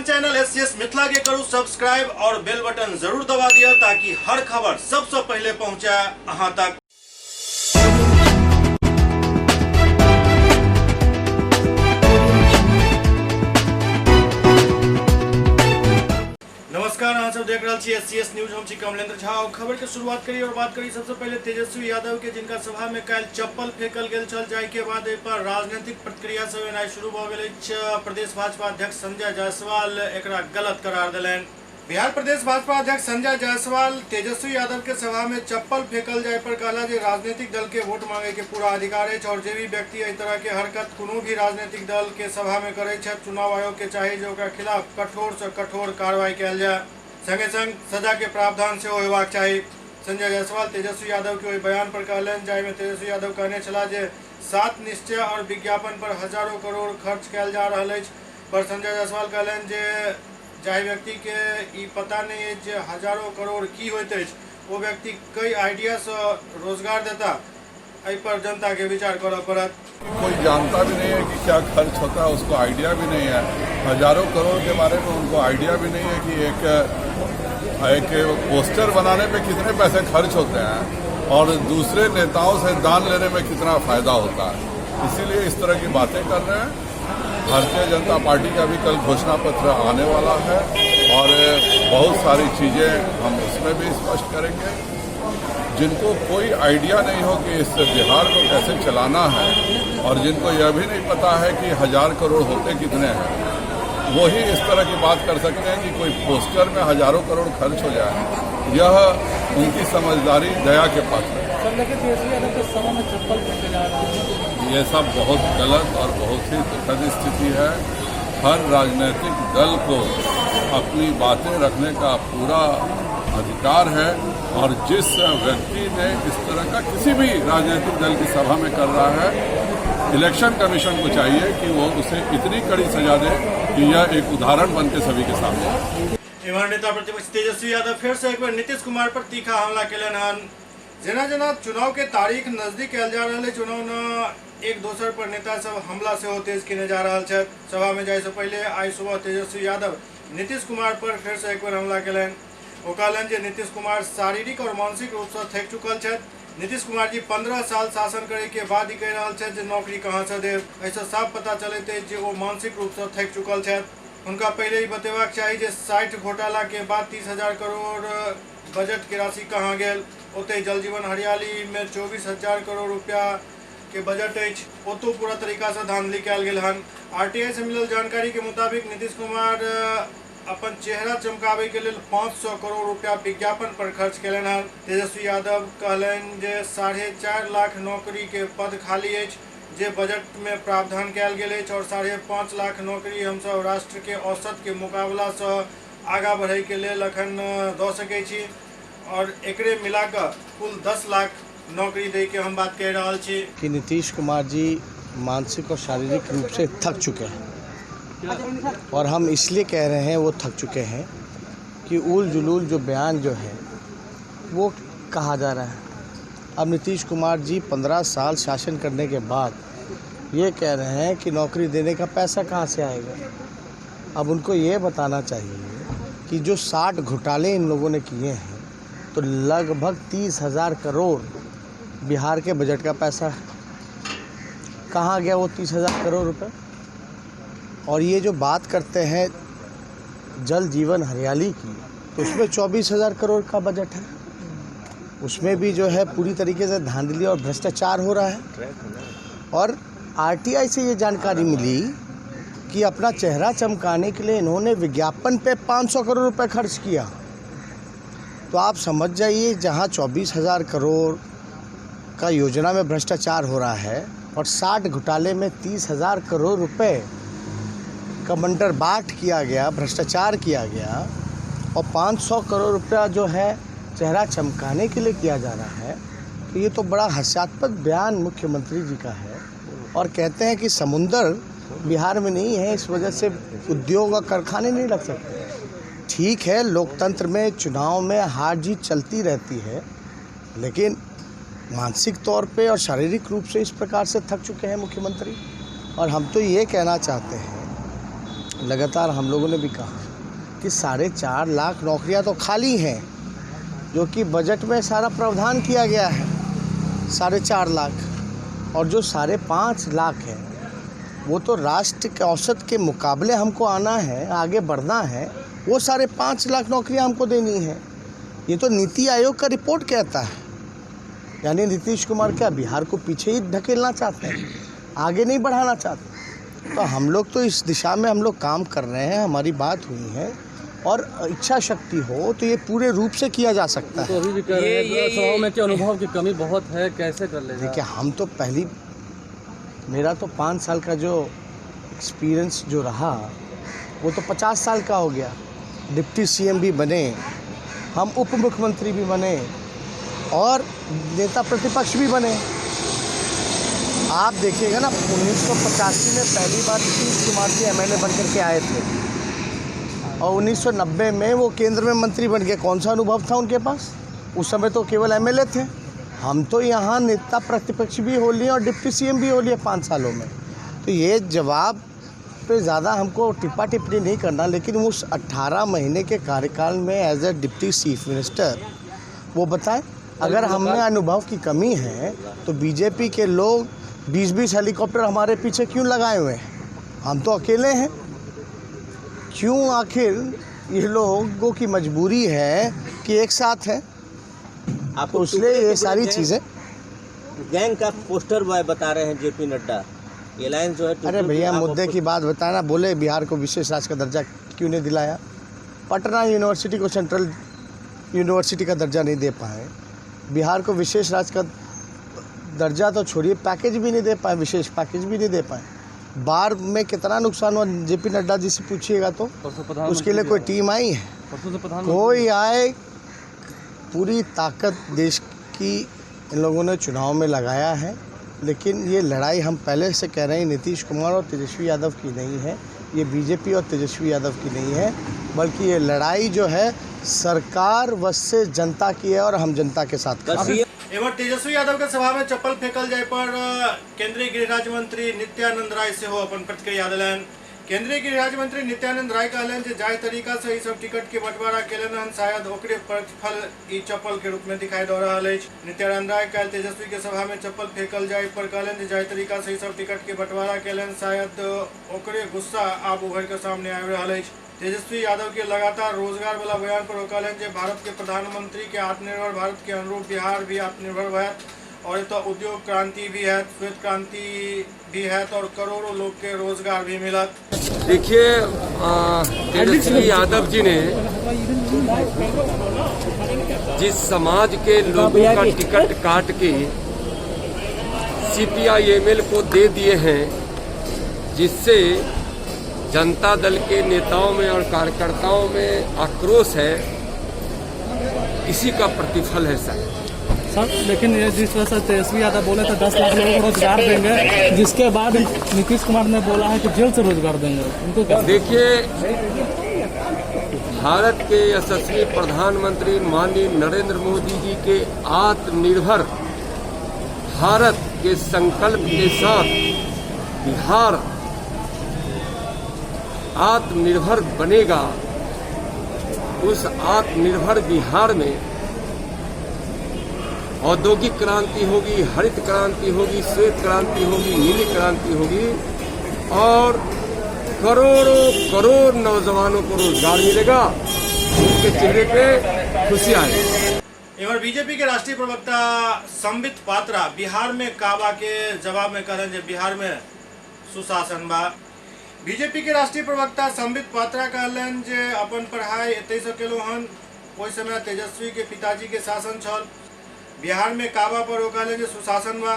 अपन channel SCS Mithila के करू subscribe और बेल बटन जरूर दबा दिया ताकि हर खबर सबसे पहले पहुंचे अहां तक। नमस्कार, अहाँ सब देख रहे हैं एससीएस न्यूज। हम छी कमलेंद्र झा और खबर के शुरुआत करी और बात करी सबसे पहले तेजस्वी यादव के, जिनका सभा में कल चप्पल फेंकल गेल छल, जाय के बाद एहि पर राजनीतिक प्रतिक्रिया सब एनाइ शुरू भ गेल अछि। प्रदेश भाजपा अध्यक्ष संजय जायसवाल एकरा गलत करार देलनि। बिहार प्रदेश भाजपा अध्यक्ष संजय जायसवाल तेजस्वी यादव के सभा में चप्पल फेंकल जाय पर कहला जे राजनीतिक दल के वोट मांगे के पूरा अधिकार है और जे भी व्यक्ति एहि तरह के हरकत कोनो भी राजनीतिक दल के सभा में करे छै, चुनाव आयोग के चाही जे ओकरा खिलाफ कठोर से कठोर कार्रवाई कयल जाय, संगे संग सजा के प्रावधान से होयबाक चाही। संजय जायसवाल तेजस्वी यादव के बयान पर कहलनि, जाहि में तेजस्वी यादव कहने छला जे 7 निश्चय और विज्ञापन पर हजारों करोड़ खर्च कयल जा रहल अछि। पर संजय जायसवाल कहलनि जे जाहि व्यक्ति के ई पता नहीं है जे हजारों करोड़ की होइत अछि, वो व्यक्ति कई आइडिया से रोजगार देता, एहि पर जनता के विचार करना पड़त। कोई जानता भी नहीं है कि क्या खर्च होता है, उसको आइडिया भी नहीं है। हजारों करोड़ के बारे में उनको आइडिया भी नहीं है कि एक पोस्टर बनाने पे कितने पैसे खर्च होते हैं और दूसरे नेताओं से दान लेने में कितना फायदा होता है। इसीलिए इस तरह की बातें कर रहे हैं। भारतीय जनता पार्टी का भी कल घोषणा पत्र आने वाला है और बहुत सारी चीजें हम उसमें भी स्पष्ट करेंगे। जिनको कोई आइडिया नहीं हो कि इस बिहार को कैसे चलाना है और जिनको यह भी नहीं पता है कि 1000 करोड़ होते कितने हैं, वो ही इस तरह की बात कर सकते हैं कि कोई पोस्टर में हजारों करोड़ खर्च हो जाए। यह उनकी समझदारी दया के पात्र है। ये सब बहुत गलत और बहुत ही दुखद स्थिति है। हर राजनीतिक दल को अपनी बातें रखने का पूरा अधिकार है और जिस व्यक्ति ने इस तरह का किसी भी राजनीतिक दल की सभा में कर रहा है, इलेक्शन कमीशन को चाहिए कि वो उसे इतनी कड़ी सजा दे कि यह एक उदाहरण बन के सभी के सामने। एम्हर नेता प्रतिपक्ष तेजस्वी यादव फिर से एक बार नीतीश कुमार पर तीखा हमला केलन हन। जेना जेना चुनाव के तारीख नजदीक आयल जा रहा है, चुनाव न एक दोसर पर नेता सब हमला से तेज किने जा रहा है। सभा में जाए से पहले आई सुबह तेजस्वी यादव नीतीश कुमार पर फिर से एक बार हमला केलन। वो कहलन जे नीतीश कुमार शारीरिक और मानसिक रूप से थक चुकल है। नीतीश कुमार जी 15 साल शासन करे के बाद ही कह रहा है नौकरी कहाँ से देव। ऐसा साफ पता चलते जे वो मानसिक रूप से थक चुकल है। उनका पहले ही बतेबाक चाहिए जे 60 घोटाला के बाद 30,000 करोड़ बजट के राशि कहाँ गेल। ओते जल जीवन हरियाली में 24,000 करोड़ रुपया के बजट अछि, ओतो पूरा तरीका से धांधली कयल गेल हन। आरटीआई से मिलल जानकारी के मुताबिक नीतीश कुमार अपन चेहरा चमकावे के लिए 500 करोड़ रुपया विज्ञापन पर खर्च केलन हन। तेजस्वी यादव कहलन जे 4.5 लाख नौकरी के पद खाली अछि, जे बजट में प्रावधान कयल गेल अछि और 5.5 लाख नौकरी हम सब राष्ट्र के औसत के मुकाबला से आगा बढ़े के लिए अखन दऽ सकै छी और एकरे मिलाकर कुल 10 लाख नौकरी दे के हम बात कह रहा छी कि नीतीश कुमार जी मानसिक और शारीरिक रूप से थक चुके हैं और हम इसलिए कह रहे हैं वो थक चुके हैं कि उल जुलूल जो बयान जो है वो कहा जा रहा है। अब नीतीश कुमार जी 15 साल शासन करने के बाद ये कह रहे हैं कि नौकरी देने का पैसा कहाँ से आएगा। अब उनको ये बताना चाहिए कि जो 60 घोटाले इन लोगों ने किए हैं तो लगभग 30,000 करोड़ बिहार के बजट का पैसा है। कहाँ गया वो 30,000 करोड़ रुपए। और ये जो बात करते हैं जल जीवन हरियाली की, तो उसमें 24,000 करोड़ का बजट है। उसमें भी जो है पूरी तरीके से धांधली और भ्रष्टाचार हो रहा है। और आरटीआई से ये जानकारी मिली कि अपना चेहरा चमकाने के लिए इन्होंने विज्ञापन पे 500 करोड़ रुपए खर्च किया। तो आप समझ जाइए, जहाँ 24,000 करोड़ का योजना में भ्रष्टाचार हो रहा है और 60 घोटाले में 30,000 करोड़ रुपए का बंटरबाट किया गया, भ्रष्टाचार किया गया और 500 करोड़ रुपया जो है चेहरा चमकाने के लिए किया जा रहा है, तो ये तो बड़ा हास्यास्पद बयान मुख्यमंत्री जी का है। और कहते हैं कि समुंदर बिहार में नहीं है, इस वजह से उद्योग और कारखाने नहीं लग सकते। ठीक है, लोकतंत्र में चुनाव में हार जीत चलती रहती है, लेकिन मानसिक तौर पे और शारीरिक रूप से इस प्रकार से थक चुके हैं मुख्यमंत्री। और हम तो ये कहना चाहते हैं लगातार हम लोगों ने भी कहा कि 4.5 लाख नौकरियां तो खाली हैं, जो कि बजट में सारा प्रावधान किया गया है 4.5 लाख, और जो 5.5 लाख है वो तो राष्ट्र के औसत के मुकाबले हमको आना है, आगे बढ़ना है। वो 5.5 लाख नौकरियां हमको देनी है। ये तो नीति आयोग का रिपोर्ट कहता है। यानी नीतीश कुमार क्या बिहार को पीछे ही ढकेलना चाहते हैं, आगे नहीं बढ़ाना चाहते। तो हम लोग तो इस दिशा में हम लोग काम कर रहे हैं, हमारी बात हुई है, और इच्छा शक्ति हो तो ये पूरे रूप से किया जा सकता है। तो अभी भी कर रहे हैं सभाओं में कि अनुभव की कमी बहुत है, कैसे कर ले? देखिए, हम तो मेरा तो 5 साल का जो एक्सपीरियंस जो रहा वो तो 50 साल का हो गया। डिप्टी सीएम भी बने, हम उप मुख्यमंत्री भी बने और नेता प्रतिपक्ष भी बने। आप देखिएगा ना, 1985 में पहली बार नीतीश कुमार जी एमएलए बनकर के आए थे और 1990 में वो केंद्र में मंत्री बन गए। कौन सा अनुभव था उनके पास? उस समय तो केवल एमएलए थे। हम तो यहाँ नेता प्रतिपक्ष भी हो लिए और डिप्टी सीएम भी हो लिए 5 सालों में। तो ये जवाब पे ज़्यादा हमको टिप्पा टिप्पणी नहीं करना, लेकिन उस 18 महीने के कार्यकाल में as a deputy chief minister वो बताएं। अगर हमें अनुभव की कमी है तो बीजेपी के लोग 20-20 हेलीकॉप्टर हमारे पीछे क्यों लगाए हुए हैं? हम तो अकेले हैं। क्यों आखिर ये लोगों की मजबूरी है कि एक साथ हैं? आपको इसलिए ये सारी चीज़ें गैंग का पोस्टर बॉय बता रहे हैं जेपी नड्डा। ये लाइन जो है, अरे भैया, मुद्दे की बात बताना। बोले बिहार को विशेष राज्य का दर्जा क्यों नहीं दिलाया? पटना यूनिवर्सिटी को सेंट्रल यूनिवर्सिटी का दर्जा नहीं दे पाए, बिहार को विशेष राज्य का दर्जा तो छोड़िए, पैकेज भी नहीं दे पाए, विशेष पैकेज भी नहीं दे पाए। बाढ़ में कितना नुकसान हुआ जेपी नड्डा जी से पूछिएगा तो। उसके लिए कोई टीम आई है? कोई आए? पूरी ताकत देश की इन लोगों ने चुनाव में लगाया है, लेकिन ये लड़ाई हम पहले से कह रहे हैं नीतीश कुमार और तेजस्वी यादव की नहीं है, ये बीजेपी और तेजस्वी यादव की नहीं है, बल्कि ये लड़ाई जो है सरकार वश्य जनता की है और हम जनता के साथ खड़े हैं। एवं तेजस्वी यादव के सभा में चप्पल फेंकल जाए पर केंद्रीय गृह राज्य मंत्री नित्यानंद राय से हो अपन प्रतिक्रिया दिलन। केंद्रीय गृह राज्य मंत्री नित्यानंद राय कहलन जे जाहि तरीका से सब टिकट के बंटवारा केलन हन शायद ओकरे प्रतिफल ई चप्पल के रूप में दिखाई दे रहा है। नित्यानंद राय कल तेजस्वी के सभा में चप्पल फेंकल जाए पर कहलन जे जाहि तरीका से सब टिकट के बंटवारा केलन शायद ओकरे गुस्सा आप उभर के सामने आ रहा है। तेजस्वी यादव के लगातार रोजगार वाला बयान पर कहलन जे भारत के प्रधानमंत्री के आत्मनिर्भर भारत के अनुरूप बिहार भी आत्मनिर्भर भारत और तो उद्योग क्रांति भी है, श्वेत क्रांति भी है और करोड़ों लोग के रोजगार भी मिला। देखिए, तेजस्वी यादव जी ने जिस समाज के लोगों का टिकट काट के CPI-ML को दे दिए हैं, जिससे जनता दल के नेताओं में और कार्यकर्ताओं में आक्रोश है, इसी का प्रतिफल है सर। लेकिन ये जिस तरह से तेजस्वी यादव बोले थे 10 लाख लोगों को रोजगार देंगे, जिसके बाद नीतीश कुमार ने बोला है कि जेल से रोजगार देंगे, उनको क्या? देखिए, भारत के यशस्वी प्रधानमंत्री माननीय नरेंद्र मोदी जी के आत्मनिर्भर भारत के संकल्प के साथ बिहार आत्मनिर्भर बनेगा। उस आत्मनिर्भर बिहार में औद्योगिक क्रांति होगी, हरित क्रांति होगी, श्वेत क्रांति होगी, नीली क्रांति होगी और करोड़ों करोड़ नौजवानों को रोजगार मिलेगा, उनके चेहरे पे खुशी आएगी। एवं बीजेपी के राष्ट्रीय प्रवक्ता संबित पात्रा बिहार में काबा के जवाब में कहलन जे बिहार में सुशासन बा। बीजेपी के राष्ट्रीय प्रवक्ता संबित पात्रा कहलन जे अपन पढ़ाई एतै से केलो हन, ओइ समय तेजस्वी के पिताजी के शासन छल। बिहार में काबा पर कहलन जे सुशासन बा।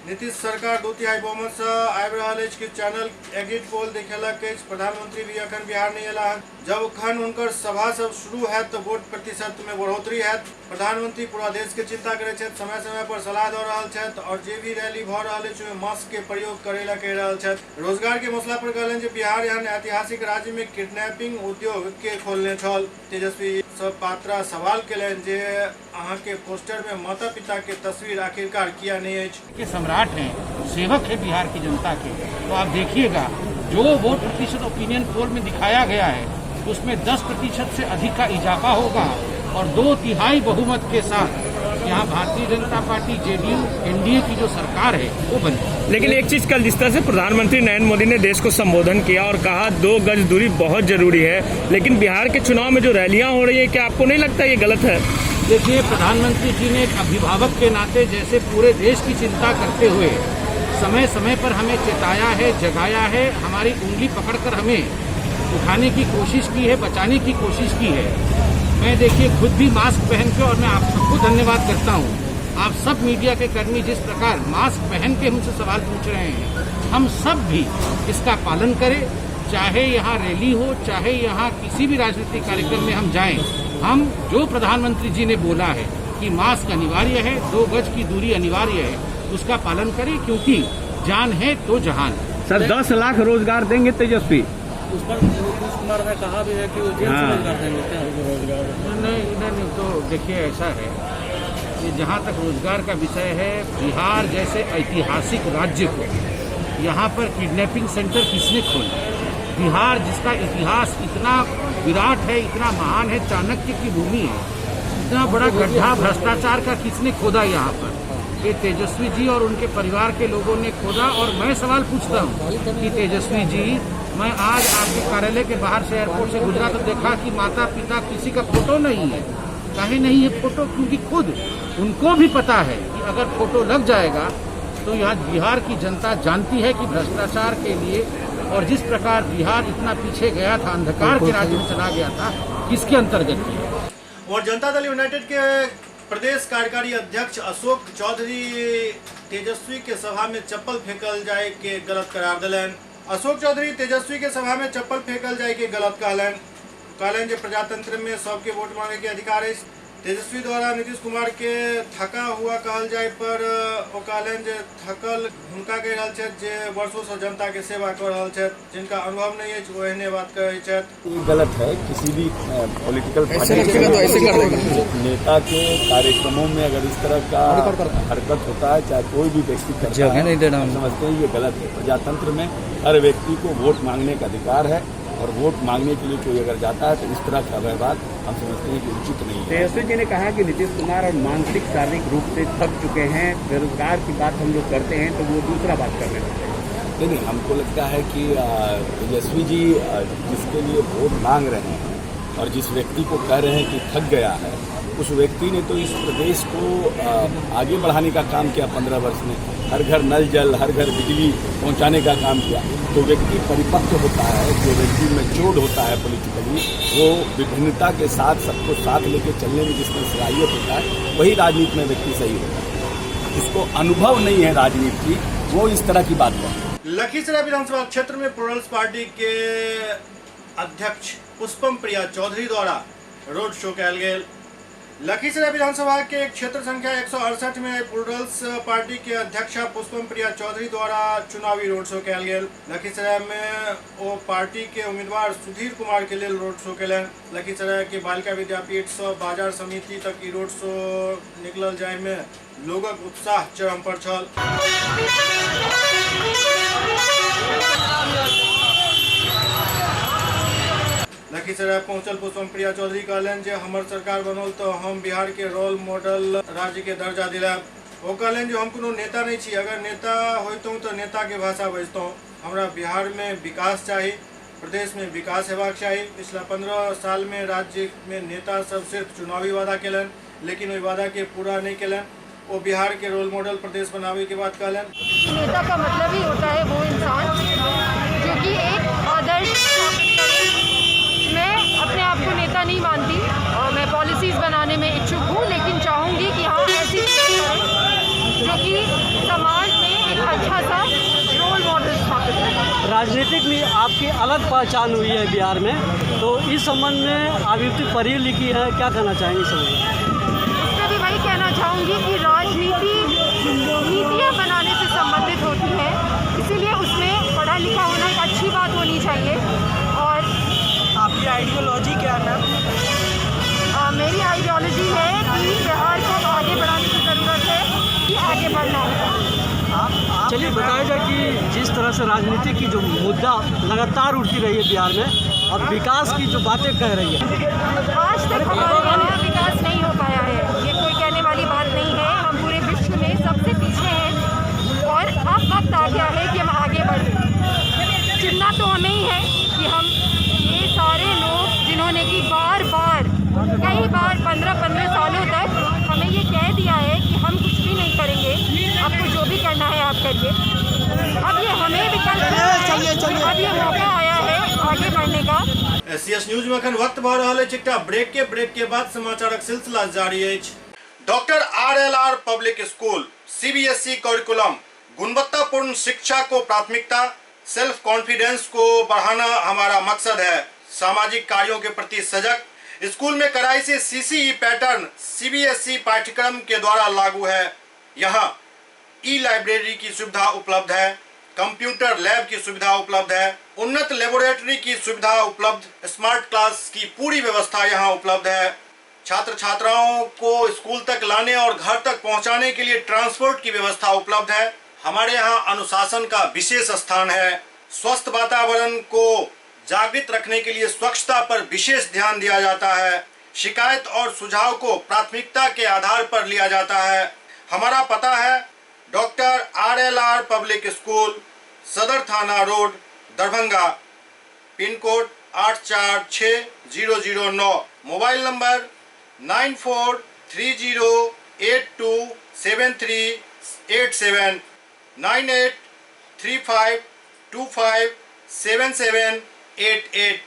नीतीश सरकार 2/3 बहुमत से आबि रहल अछि कि चैनल एग्जिट पोल देखेलक अछि प्रधानमंत्री भी अखन बिहार नहीं अला हन। जब अखन उनकर सभा सब शुरू हैत तो वोट प्रतिशत में बढ़ोतरी हैत। प्रधानमंत्री पूरा देश के चिंता करे छथि, समय समय पर सलाह दे रहल छथि और जे भी रैली भ रहल अछि ओहि मास्क के प्रयोग करे ला कहि रहल छथि। रोजगार के मसला पर कहलन जे बिहार एहन ऐतिहासिक राज्य में किडनैपिंग उद्योग के खोलने छल। तेजस्वी सब पात्रा सवाल केलन जे अहाँ के पोस्टर में माता पिता के तस्वीर आखिरकार किया नहीं है? के सम्राट हैं, सेवक है बिहार की जनता के, तो आप देखिएगा जो वोट प्रतिशत ओपिनियन पोल में दिखाया गया है उसमें 10% से अधिक का इजाफा होगा और 2/3 बहुमत के साथ यहाँ Bharatiya Janata party JDU NDA की जो सरकार है वो बनी। लेकिन एक चीज कल जिस तरह से प्रधानमंत्री नरेंद्र मोदी ने देश को संबोधन किया और कहा 2 गज दूरी बहुत जरूरी है, लेकिन बिहार के चुनाव में जो रैलियां हो रही है क्या आपको नहीं लगता ये गलत है? देखिए, प्रधानमंत्री जी ने एक अभिभावक के नाते जैसे पूरे देश की चिंता करते हुए समय समय पर हमें चेताया है, जगाया है, हमारी उंगली पकड़कर हमें उठाने की कोशिश की है, बचाने की कोशिश की है। मैं देखिए खुद भी मास्क पहन के, और मैं आप सबको धन्यवाद करता हूँ, आप सब मीडिया के कर्मी जिस प्रकार मास्क पहन के हमसे सवाल पूछ रहे हैं, हम सब भी इसका पालन करें। चाहे यहाँ रैली हो, चाहे यहाँ किसी भी राजनीतिक कार्यक्रम में हम जाएं, हम जो प्रधानमंत्री जी ने बोला है कि मास्क अनिवार्य है, 2 गज की दूरी अनिवार्य है, उसका पालन करें, क्योंकि जान है तो जहान। सर 10 लाख रोजगार देंगे तेजस्वी, उस पर नीतीश कुमार ने कहा भी है कि वो जेल से रोजगार देंगे क्या रोजगार? नहीं, तो देखिए ऐसा है कि जहाँ तक रोजगार का विषय है, बिहार जैसे ऐतिहासिक राज्य को यहाँ पर किडनैपिंग सेंटर किसने खोला? बिहार जिसका इतिहास इतना विराट है, इतना महान है, चाणक्य की भूमि है, इतना बड़ा गड्ढा भ्रष्टाचार का किसने खोदा यहाँ पर? ये तेजस्वी जी और उनके परिवार के लोगों ने खोदा। और मैं सवाल पूछता हूँ कि तेजस्वी जी, मैं आज आपके कार्यालय के बाहर से एयरपोर्ट से गुजरा तो देखा कि माता पिता किसी का फोटो नहीं है। काहे नहीं है फोटो? क्योंकि खुद उनको भी पता है कि अगर फोटो लग जाएगा तो यहाँ बिहार की जनता जानती है कि भ्रष्टाचार के लिए, और जिस प्रकार बिहार इतना पीछे गया था, अंधकार के राज्य में चला गया था, किसके अंतर्गत किया। और जनता दल यूनाइटेड के प्रदेश कार्यकारी अध्यक्ष अशोक चौधरी तेजस्वी के सभा में चप्पल फेंकल जाए के गलत करार दिलन। अशोक चौधरी तेजस्वी के सभा में चप्पल फेंकल जाए के गलत कहलन जे प्रजातंत्र में सबके वोट मांगे के अधिकार है। तेजस्वी द्वारा नीतीश कुमार के थका हुआ कहल जाए पर ओ कहलन जे थकल हुनका कह रहल छथि जे वर्षों से जनता के सेवा कर रहल छथि, जिनका अनुभव नहीं है वो एहने बात कहै छथि। ये गलत है। किसी भी पॉलिटिकल पार्टी नेता के कार्यक्रमों में अगर इस तरह का हरकत होता है, चाहे कोई भी व्यक्ति करता है, समझते हैं ये गलत है। प्रजातंत्र में हर व्यक्ति को वोट मांगने का अधिकार है, और वोट मांगने के लिए कोई अगर जाता है तो इस तरह का व्यवहार हम समझते हैं कि उचित नहीं है। तेजस्वी जी ने कहा कि नीतीश कुमार और मानसिक शारीरिक रूप से थक चुके हैं, बेरोजगार की बात हम लोग करते हैं तो वो दूसरा बात कर रहे हैं। नहीं, हमको लगता है कि तेजस्वी जी जिसके लिए वोट मांग रहे हैं और जिस व्यक्ति को कह रहे हैं कि थक गया है, उस व्यक्ति ने तो इस प्रदेश को आगे बढ़ाने का काम किया। 15 वर्ष में हर घर नल जल, हर घर बिजली पहुंचाने का काम किया। तो व्यक्ति परिपक्व होता है, जो व्यक्ति मैच्योर्ड होता है पॉलिटिकली, वो विभिन्नता के साथ सबको साथ लेके चलने में जिसमें सलाहियत होता है, वही राजनीति में व्यक्ति सही होता है। जिसको अनुभव नहीं है राजनीति की, वो इस तरह की बात करता है। लखीसराय विधानसभा क्षेत्र में प्लूरल्स पार्टी के अध्यक्ष पुष्पम प्रिया चौधरी द्वारा रोड शो कयल गेल। लखीसराय विधानसभा के क्षेत्र संख्या 168 में प्लूरल्स पार्टी के अध्यक्ष पुष्पम प्रिया चौधरी द्वारा चुनावी रोड शो कयल गेल। लखीसराय में वो पार्टी के उम्मीदवार सुधीर कुमार के लिए रोड शो कलन। लखीसराय के बालिका विद्यापीठ से बाजार समिति तक ई रोड शो निकलल जाय में लोगक उत्साह चरम पर छल। लखीसराय पहुंचल पुष्पम प्रिया चौधरी कहलन जे हमर सरकार बनल तो हम बिहार के रोल मॉडल राज्य के दर्जा दिलाब। वो कहलन जो हम कोनो नेता नहीं छी, अगर नेता होइतों तो नेता के भाषा बजतों। हमरा बिहार में विकास चाहिए, प्रदेश में विकास हेबाक चाहिए। पिछला 15 साल में राज्य में नेता सब सिर्फ चुनावी वादा केलन, लेकिन वही वादा के पूरा नहीं केलन। वो बिहार के रोल मॉडल प्रदेश बनावे की बात कहलन। नेता का मतलब ही होता है वो इंसान जो कि एक आदर्श। मैं अपने आप को नेता नहीं मानती और मैं पॉलिसीज़ बनाने में इच्छुक हूँ, लेकिन चाहूँगी कि हाँ ऐसी चीज़ें करें जो कि समाज में एक अच्छा सा रोल मॉडल स्थापित करें। राजनीतिक में आपकी अलग पहचान हुई है बिहार में, तो इस संबंध में आयुक्त पढ़ी लिखी है, क्या कहना चाहेंगे इस संबंध में? इसमें भी वही कहना चाहूँगी कि राजनीति नीतियाँ बनाने से संबंधित होती है, इसीलिए उसमें पढ़ा लिखा होना एक अच्छी बात होनी चाहिए। और आपकी आइडियोलॉजी क्या है? मेरी आइडियोलॉजी है कि बिहार को आगे बढ़ाने की ज़रूरत है, कि आगे बढ़ना होगा। चलिए बताया जाए कि जिस तरह से राजनीति की जो मुद्दा लगातार उठती रही है बिहार में और विकास की जो बातें कह रही है, आज तक हमारे यहाँ विकास नहीं हो पाया है। ये कोई कहने वाली बात नहीं है। हम पूरे विश्व में सबसे पीछे हैं और अब वक्त आ गया है कि हम आगे बढ़ें। चुनना तो हमें ही है कि हम ये सारे लोग जिन्होंने कि कई बार 15-15 सालों तक हमें ये कह दिया है कि हम कुछ भी नहीं करेंगे, आपको जो भी करना है आप करिए। अब ये हमें विकल्प है, अब ये मौका आया है आगे बढ़ने का। एससीएस न्यूज में अखन वक्त भऽ रहल अछि एकटा ब्रेक के बाद समाचारक सिलसिला जारी अछि। Doctor RLR public school CBSE curriculum गुणवत्तापूर्ण शिक्षा को प्राथमिकता, सेल्फ कॉन्फिडेंस को बढ़ाना हमारा मकसद है। सामाजिक कार्यों के प्रति सजग। स्कूल में कड़ाई से CCE पैटर्न CBSE पाठ्यक्रम के द्वारा लागू है। यहाँ ई-लाइब्रेरी की सुविधा उपलब्ध है, कंप्यूटर लैब की सुविधा उपलब्ध है, उन्नत लेबोरेटरी की सुविधा उपलब्ध, स्मार्ट क्लास की पूरी व्यवस्था यहाँ उपलब्ध है। छात्र छात्राओं को स्कूल तक लाने और घर तक पहुँचाने के लिए ट्रांसपोर्ट की व्यवस्था उपलब्ध है। हमारे यहाँ अनुशासन का विशेष स्थान है। स्वस्थ वातावरण को जागृत रखने के लिए स्वच्छता पर विशेष ध्यान दिया जाता है। शिकायत और सुझाव को प्राथमिकता के आधार पर लिया जाता है। हमारा पता है डॉक्टर RLR पब्लिक स्कूल, सदर थाना road, Darbhanga, pin code 846009, mobile number 9430827387, 9835257788।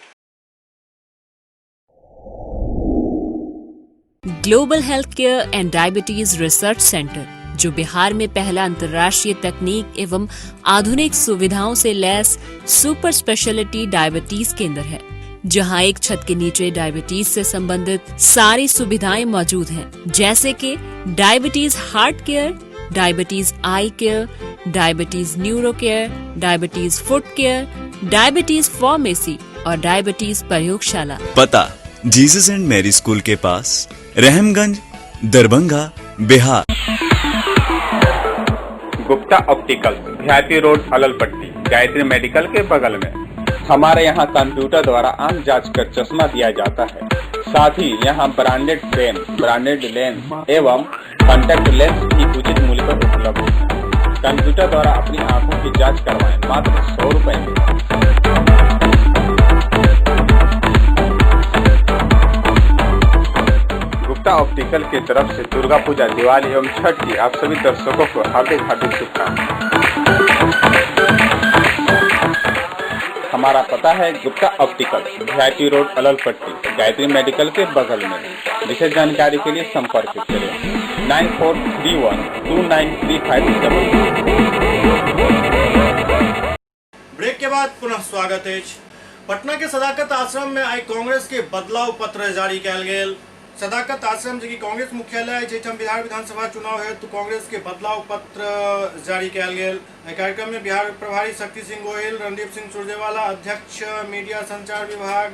Global health care and diabetes research centre, जो बिहार में पहला अंतर्राष्ट्रीय तकनीक एवं आधुनिक सुविधाओं से लैस सुपर स्पेशलिटी डायबिटीज केंद्र है, जहां एक छत के नीचे डायबिटीज से संबंधित सारी सुविधाएं मौजूद हैं, जैसे कि diabetes heart care, diabetes eye care, diabetes neuro care, diabetes foot care, diabetes pharmacy और डायबिटीज प्रयोगशाला। पता जीसस एंड मैरी स्कूल के पास, Rahamganj, Darbhanga, Bihar. Gupta optical, Bhiyati road, Allalpatti, Gayatri medical के बगल में। हमारे यहाँ कंप्यूटर द्वारा आंख जांच कर चश्मा दिया जाता है। साथ ही यहाँ ब्रांडेड फ्रेम, ब्रांडेड लेंस एवं कॉन्टैक्ट लेंस भी उचित मूल्य पर उपलब्ध है। कंप्यूटर द्वारा अपनी आंखों की जांच करवाएं मात्र 100 रुपए में। गुप्ता ऑप्टिकल की तरफ से दुर्गा पूजा, दिवाली एवं छठ की आप सभी दर्शकों को हार्दिक शुभकामनाएं। हमारा पता है Gupta optical, Bhiyati road, Allalpatti, Gayatri medical के बगल में। विशेष जानकारी के लिए संपर्क करें 9431293577। ब्रेक के बाद पुनः स्वागत है। पटना के सदाकत आश्रम में आई कांग्रेस के बदलाव पत्र जारी कयल गेल। सदाकत आश्रम जी कांग्रेस मुख्यालय जैठम बिहार विधानसभा चुनाव है तो कांग्रेस के बदलाव पत्र जारी कयल गेल। कार्यक्रम में बिहार प्रभारी शक्ति सिंह गोहिल, रणदीप सिंह सुरजेवाला, अध्यक्ष मीडिया संचार विभाग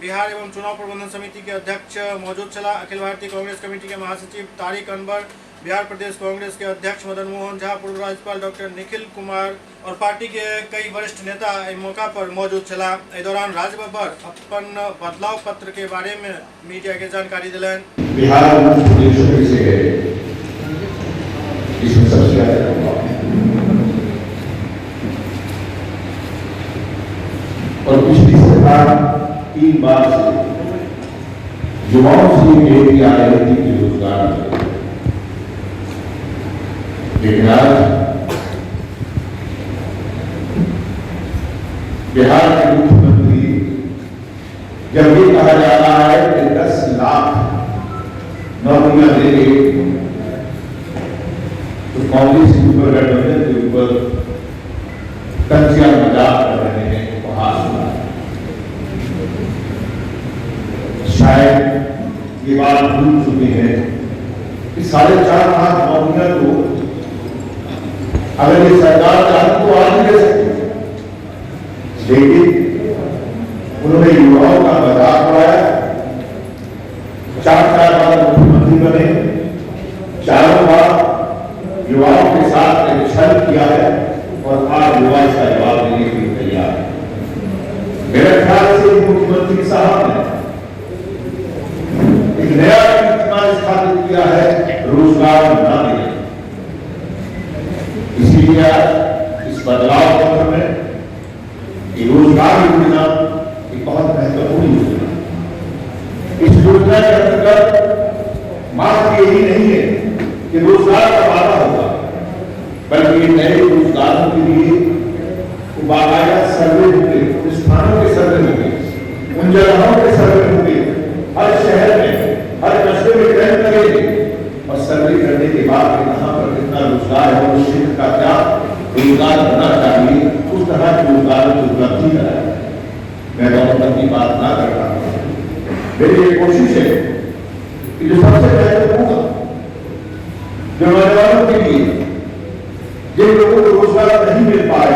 बिहार एवं चुनाव प्रबंधन समिति के अध्यक्ष मौजूद छला। अखिल भारतीय कांग्रेस कमेटी के महासचिव तारिक अनवर, बिहार प्रदेश कांग्रेस के अध्यक्ष मदन मोहन झा, पूर्व राज्यपाल डॉक्टर निखिल कुमार और पार्टी के कई वरिष्ठ नेता इस मौका पर मौजूद छला। इस दौरान राजबब्बर अपन बदलाव पत्र के बारे में मीडिया के जानकारी दिलन। बिहार इसमें सबसे और पिछली सरकार 3 बार से युवाओं से ये आ रही थी कि रोजगार, लेकिन आज बिहार के मुख्यमंत्री जब ये कहा जा रहा है कि 10 लाख नौकरियां देंगे तो कांग्रेस के ऊपर गठबंधन के ऊपर कच्चा मजाक कर रहे हैं, उपहास। शायद ये बात भूल चुके हैं कि 4.5 लाख नौकरियां तो अगर ये सरकार चाहती तो आज दे सकती, लेकिन उन्होंने युवाओं का मजाक उड़ाया। 4 बार मुख्यमंत्री बने, 4 बार युवाओं के साथ छल किया है। महत्वपूर्ण योजना। इस योजना के अंतर्गत मात्र यही नहीं है कि रोजगार का वादा होगा, बल्कि नए रोजगारों के लिए बाकायदा सर्वे होंगे, उन स्थानों के सर्वे होंगे, उन जगहों के सर्वे होंगे, हर शहर में, हर कस्बे में ट्रेन करेंगे और सर्वे करने के बाद कहाँ पर कितना रोजगार है, उस क्षेत्र का क्या रोजगार होना चाहिए, उस तरह के रोजगार की उपलब्धि कराए। मैं गवर्नमेंट की बात ना कर रहा हूँ, मेरी ये कोशिश है कि जो सबसे पहले होगा जो नौजवानों के लिए, जिन लोगों को रोजगार नहीं मिल पाए,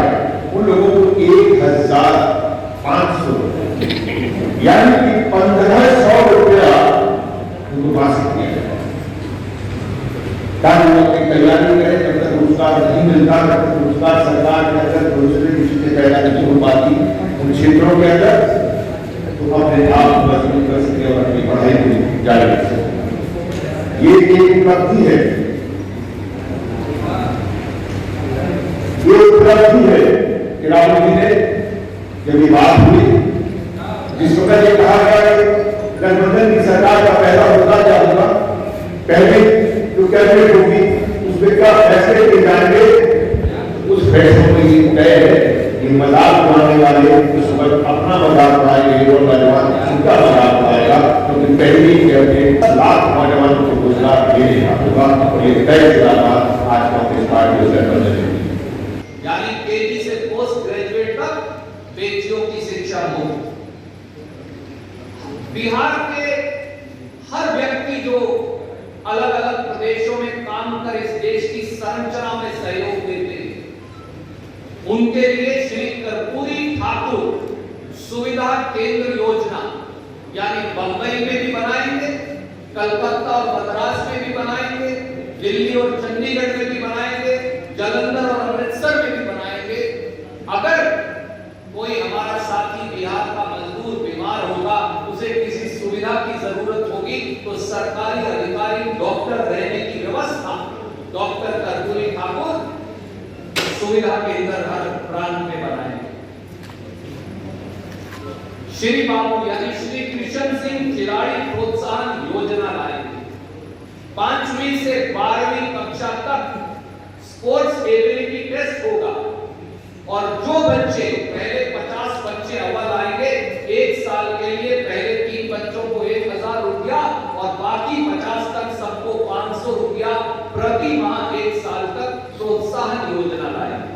उन लोगों को 1,500 यानी कि 1,500 रुपया उनको मासिक दिया जाए, ताकि वो अपनी तैयारी करें। जब तक रोजगार नहीं मिलता, जब तक रोजगार सरकार के अंदर दूसरे की चीजें पैदा नहीं हो पाती उन क्षेत्रों के अंदर, तो अपने आप मजबूत कर सके और अपनी पढ़ाई को जारी रख सके। ये एक उपलब्धि है, ये उपलब्धि है कि राहुल जी ने जब ये बात हुई, जिस वक्त ये कहा गया कि गठबंधन की सरकार का पहला होगा क्या होगा, पहले जो कैबिनेट होगी उसमें क्या फैसले किए जाएंगे, उस फैसलों में ये तय है कि मजाक उड़ाने वाले उस वक्त अपना मजाक उड़ाएंगे और नौजवान उनका मजाक उड़ाएगा, क्योंकि पहले ही कैबिनेट लाख नौजवानों को रोजगार देने का होगा और ये तय किया आज कांग्रेस पार्टी को गठबंधन में, यानी केजी से पोस्ट ग्रेजुएट तक बेटियों की शिक्षा मुफ्त। बिहार के हर व्यक्ति जो अलग अलग प्रदेशों में काम कर इस देश की संरचना में सहयोग देते हैं, उनके लिए श्री कर्पूरी ठाकुर सुविधा केंद्र योजना यानी बंबई में भी बनाएंगे, कलकत्ता और मद्रास में भी बनाएंगे, दिल्ली और चंडीगढ़ में भी बनाएंगे, जालंधर और अमृतसर में भी बनाएंगे। अगर कोई हमारा साथी बिहार का मजदूर बीमार होगा, उसे किसी सुविधा की जरूरत होगी, तो सरकारी अधिकारी डॉक्टर रहने की व्यवस्था डॉक्टर कर्पूरी ठाकुर सुविधा केंद्र हर प्रांत में बनाएंगे। श्री बाबू यानी श्री कृष्ण सिंह खिलाड़ी प्रोत्साहन योजना लाएंगे। 5वीं से 12वीं कक्षा तक स्पोर्ट्स एबिलिटी टेस्ट होगा और जो बच्चे पहले 50 बच्चे अव्वल आएंगे, 1 साल के लिए पहले 3 बच्चों को 1,000 रुपया और बाकी 50 तक सबको 500 रुपया प्रति माह 1 साल तक प्रोत्साहन योजना लाएंगे।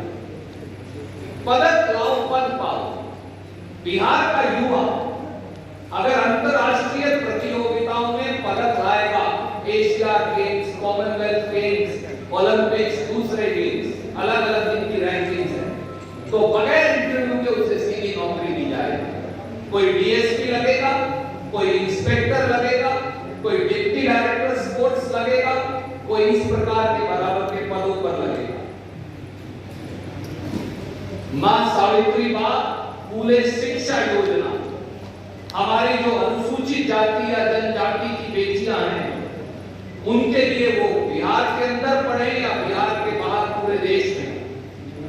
पदक लाओ पद पाओ। बिहार का युवा अगर अंतरराष्ट्रीय प्रतियोगिताओं में पदक लाएगा, Asia games, Commonwealth games, Olympics, दूसरे गेम्स, अलग अलग दिन की रैंकिंग है, तो बगैर इंटरव्यू के उसे सीधी नौकरी दी जाएगी। कोई डीएसपी लगेगा, कोई इंस्पेक्टर लगेगा, कोई डिप्टी डायरेक्टर स्पोर्ट्स लगेगा, कोई इस प्रकार के बराबर के पदों पर लगेगा। मां सावित्रीबाई फूले शिक्षा योजना, हमारी जो अनुसूचित जाति या जनजाति की बेटियां हैं, उनके लिए वो बिहार के अंदर पढ़े या बिहार के बाहर पूरे देश में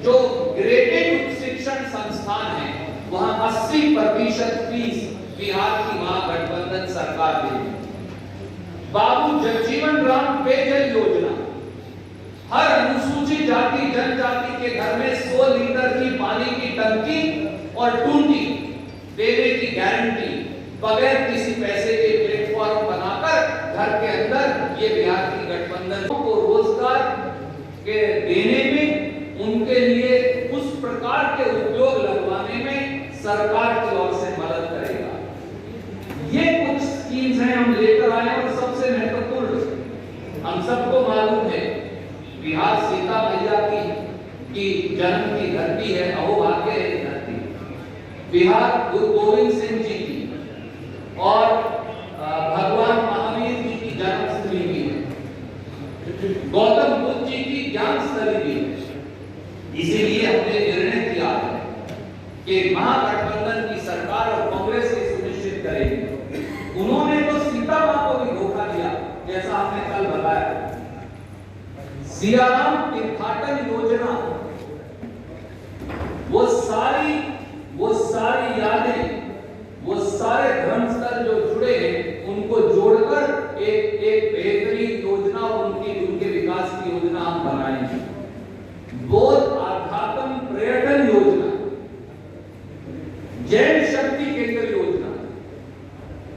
जो ग्रेडेड उच्च शिक्षण संस्थान है, वहां 80% फीस बिहार की महागठबंधन सरकार देगी। बाबू जगजीवन राम पेयजल योजना, हर अनुसूचित जाति जनजाति के घर में 100 लीटर की पानी की टंकी और टूटी देने की गारंटी, बगैर किसी पैसे के प्लेटफॉर्म बनाकर घर के अंदर ये बिहार की गठबंधन को रोजगार के देने में, उनके लिए उस प्रकार के उद्योग लगवाने में सरकार की ओर से मदद करेगा। ये कुछ स्कीम्स हैं हम लेकर आए और सबसे महत्वपूर्ण हम सबको मालूम है, बिहार सीता मैया की जन्म की धरती है, अहोभाग्य है धरती। बिहार गुरु गोविंद सिंह जी की और भगवान महावीर जी की जन्मस्थली भी है, गौतम बुद्ध जी की ज्ञानस्थली भी है। इसीलिए हमने निर्णय किया है कि महागठबंधन की सरकार और कांग्रेस ये सुनिश्चित करेगी। उन्होंने तो सीता मां को भी धोखा दिया, जैसा हमने कल बताया। सियाराम तीर्थाटन योजना, वो सारी यादें, वो सारे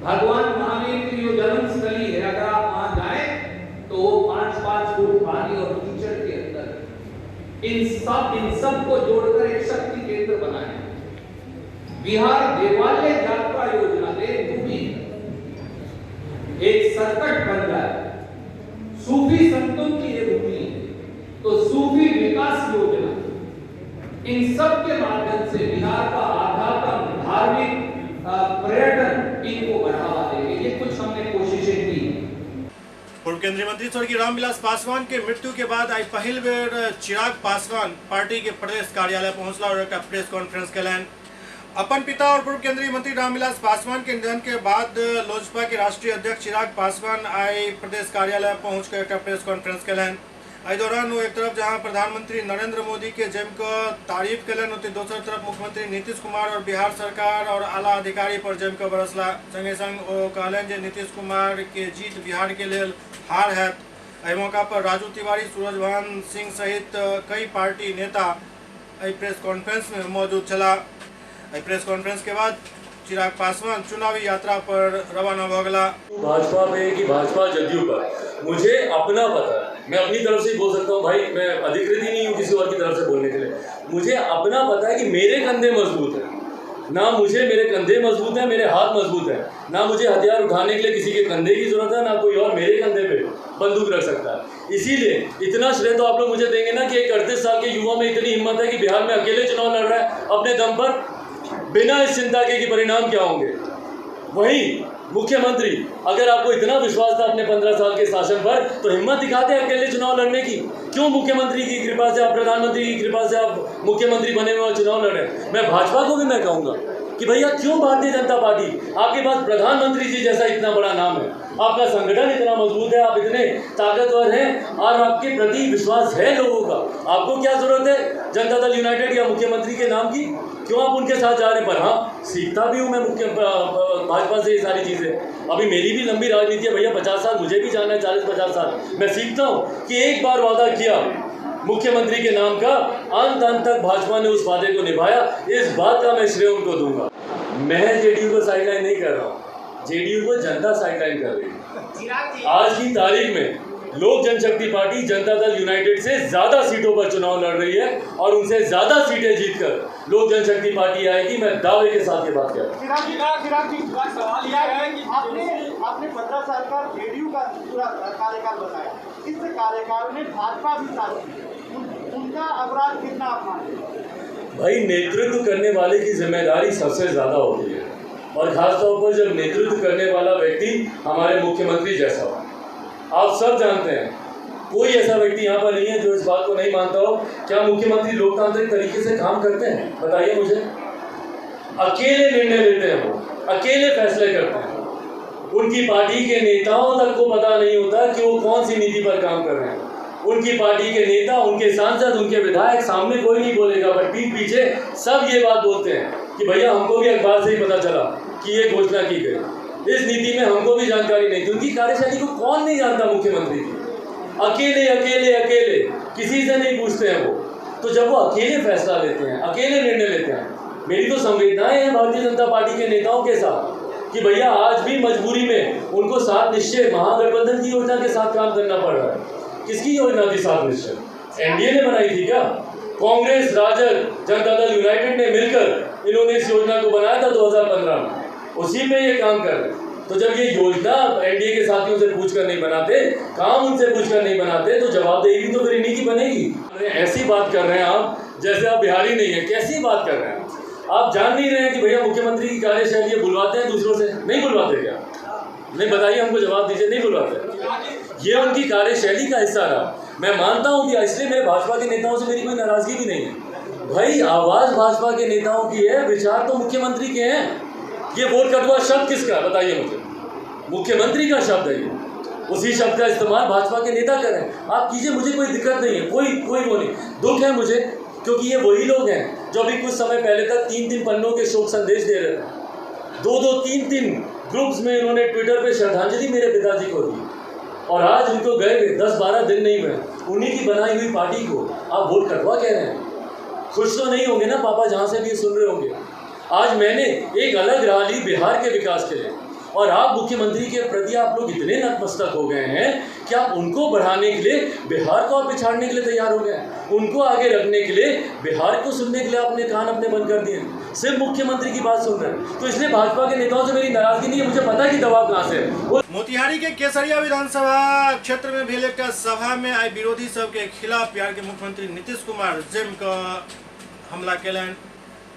भगवान महावीर की जो जन्मस्थली है, अगर आप वहां जाएं तो 5-5 फुट पानी और कीचड़ के अंदर इन सब को जोड़कर एक शक्ति केंद्र बनाया। बिहार देवालय यात्रा योजना में एक संकट बन जाए, सूफी संतों की ये भूमि है, तो सूफी विकास योजना इन सब के माध्यम से बिहार का आध्यात्म, धार्मिक, पर्यटन इनको बढ़ावा देंगे। ये कुछ हमने कोशिशें की। पूर्व केंद्रीय मंत्री स्वर्गीय रामविलास पासवान के मृत्यु के बाद आई पहिल बेर चिराग पासवान पार्टी के प्रदेश कार्यालय पहुंचला और एक प्रेस कॉन्फ्रेंस कैलन। अपन पिता और पूर्व केंद्रीय मंत्री रामविलास पासवान के निधन के बाद लोजपा के राष्ट्रीय अध्यक्ष चिराग पासवान आई प्रदेश कार्यालय पहुंचकर एक प्रेस कॉन्फ्रेंस कैलन। आई दौरान वो एक तरफ जहां प्रधानमंत्री नरेंद्र मोदी के जम को तारीफ कलन, उतनी दूसरी तरफ मुख्यमंत्री नीतीश कुमार और बिहार सरकार और आला अधिकारी पर जम को बरसला। संगे संग वो कहलन जे नीतीश कुमार के जीत बिहार के लिए हार है। एहि मौका पर राजू तिवारी, सूरजभान सिंह सहित कई पार्टी नेता प्रेस कॉन्फ्रेंस में मौजूद चला। प्रेस कॉन्फ्रेंस के बाद चिराग पासवान चुनावी यात्रा पर रवाना हो गला। भाजपा पे कि भाजपा जदयू पर मुझे अपना पता है, मैं अपनी तरफ से ही बोल सकता हूँ भाई, मैं अधिकृत ही नहीं हूँ किसी और की तरफ से बोलने के लिए। मुझे अपना पता है कि मेरे कंधे मजबूत हैं, ना मुझे मेरे कंधे मजबूत हैं, मेरे हाथ मजबूत हैं, ना मुझे हथियार उठाने के लिए किसी के कंधे की जरूरत है, ना कोई और मेरे कंधे पे बंदूक रख सकता है। इसीलिए इतना श्रेय तो आप लोग मुझे देंगे ना कि एक 38 साल के युवा में इतनी हिम्मत है कि बिहार में अकेले चुनाव लड़ रहा है अपने दम पर, बिना इस चिंता के कि परिणाम क्या होंगे। वहीं मुख्यमंत्री, अगर आपको इतना विश्वास था अपने 15 साल के शासन पर, तो हिम्मत दिखाते अकेले चुनाव लड़ने की। क्यों मुख्यमंत्री की कृपा से, आप प्रधानमंत्री की कृपा से आप मुख्यमंत्री बने हुए चुनाव लड़े? मैं भाजपा को भी मैं कहूँगा कि भैया क्यों भारतीय जनता पार्टी, आपके पास प्रधानमंत्री जी जैसा इतना बड़ा नाम है, आपका संगठन इतना मजबूत है, आप इतने ताकतवर हैं और आपके प्रति विश्वास है लोगों का, आपको क्या जरूरत है जनता दल यूनाइटेड या मुख्यमंत्री के नाम की? क्यों आप उनके साथ जा रहे? पर हाँ, सीखता भी हूँ मैं भाजपा से ये सारी चीज़ें। अभी मेरी भी लंबी राजनीति है भैया, 50 साल मुझे भी जाना है, 40-50 साल। मैं सीखता हूँ कि एक बार वादा किया मुख्यमंत्री के नाम का, अंत तक भाजपा ने उस वादे को निभाया, इस बात का मैं श्रेय उनको दूंगा। मैं जेडीयू को साइडलाइन नहीं कर रहा हूँ, जेडीयू को जनता साइडलाइन कर रही है। आज की तारीख में लोक जनशक्ति पार्टी जनता दल यूनाइटेड से ज़्यादा सीटों पर चुनाव लड़ रही है और उनसे ज़्यादा सीटें जीतकर लोक जनशक्ति पार्टी आएगी। मैं दावे के साथ ये बात कह रहा हूँ। सवाल यह है कि आपने 15 साल का जेडीयू का पूरा कार्यकाल बताया, इस कार्यकाल में भाजपा भी साथ थी, उनका अपराध कितना आप मानते हैं? भाई, नेतृत्व करने वाले की जिम्मेदारी सबसे ज़्यादा होती है, और खासतौर पर जब नेतृत्व करने वाला व्यक्ति हमारे मुख्यमंत्री जैसा हो। आप सब जानते हैं, कोई ऐसा व्यक्ति यहाँ पर नहीं है जो इस बात को नहीं मानता हो। क्या मुख्यमंत्री लोकतांत्रिक तरीके से काम करते हैं? बताइए मुझे। अकेले निर्णय लेते हैं, वो अकेले फैसले करते हैं। उनकी पार्टी के नेताओं तक को पता नहीं होता कि वो कौन सी नीति पर काम कर रहे हैं। उनकी पार्टी के नेता, उनके सांसद, उनके विधायक सामने कोई नहीं बोलेगा, पर पीठ पीछे सब ये बात बोलते हैं कि भैया हमको भी अखबार से ही पता चला कि ये घोषणा की गई, इस नीति में हमको भी जानकारी नहीं थी। उनकी कार्यशैली को कौन नहीं जानता मुख्यमंत्री की? अकेले अकेले अकेले किसी से नहीं पूछते हैं वो। तो जब वो अकेले फैसला लेते हैं, अकेले निर्णय लेते हैं, मेरी तो संवेदनाएं हैं भारतीय जनता पार्टी के नेताओं के साथ कि भैया आज भी मजबूरी में उनको 7 निश्चय महागठबंधन की योजना के साथ काम करना पड़ रहा है। किसकी योजना थी 7 निश्चय? एनडीए ने बनाई थी क्या? कांग्रेस, राजद, जनता दल यूनाइटेड ने मिलकर इन्होंने इस योजना को बनाया था 2015 में, उसी में ये काम कर रहे। तो जब ये योजना एनडीए के साथियों से पूछकर नहीं बनाते, काम उनसे पूछकर नहीं बनाते, तो जवाबदेही तो फिर इन्हीं की बनेगी। ऐसी बात कर रहे हैं आप जैसे आप बिहारी नहीं है। कैसी बात कर रहे हैं आप? जान नहीं रहे हैं कि भैया मुख्यमंत्री की कार्यशैली ये बुलवाते हैं दूसरों से? नहीं बुलवाते क्या? नहीं, बताइए हमको, जवाब दीजिए। नहीं बुलवाते, ये उनकी कार्यशैली का हिस्सा रहा। मैं मानता हूँ कि इसलिए मेरे भाजपा के नेताओं से मेरी कोई नाराजगी भी नहीं है। भाई, आवाज़ भाजपा के नेताओं की है, विचार तो मुख्यमंत्री के हैं। ये वोट कटुआ शब्द किसका? बताइए मुझे। मुख्यमंत्री का शब्द है ये, उसी शब्द का इस्तेमाल भाजपा के नेता करें। आप कीजिए, मुझे कोई दिक्कत नहीं है, कोई वो नहीं। दुख है मुझे, क्योंकि ये वही लोग हैं जो अभी कुछ समय पहले तक 3-3 पन्नों के शोक संदेश दे रहे थे। 2-2, 3-3 ग्रुप्स में इन्होंने ट्विटर पे श्रद्धांजलि मेरे पिताजी को दी, और आज उनको गए 10-12 दिन नहीं हुए, उन्हीं की बनाई हुई पार्टी को आप वोट कटवा कह रहे हैं। खुश तो नहीं होंगे ना पापा, जहाँ से भी सुन रहे होंगे। आज मैंने एक अलग राह ली बिहार के विकास के लिए, और आप मुख्यमंत्री के प्रति आप लोग इतने नतमस्तक हो गए हैं कि आप उनको बढ़ाने के लिए बिहार को आप पिछाड़ने के लिए तैयार हो गए, उनको आगे रखने के लिए बिहार को सुनने के लिए आपने कान अपने बंद कर दिए, सिर्फ मुख्यमंत्री की बात सुन रहे हैं। तो इसलिए भाजपा के नेताओं से मेरी नाराजगी नहीं है, मुझे पता है कि दबाव कहाँ से है। मोतिहारी के केसरिया विधानसभा क्षेत्र में भेल एक सभा में आई विरोधी सब के खिलाफ बिहार के मुख्यमंत्री नीतीश कुमार जम का हमला कैलन।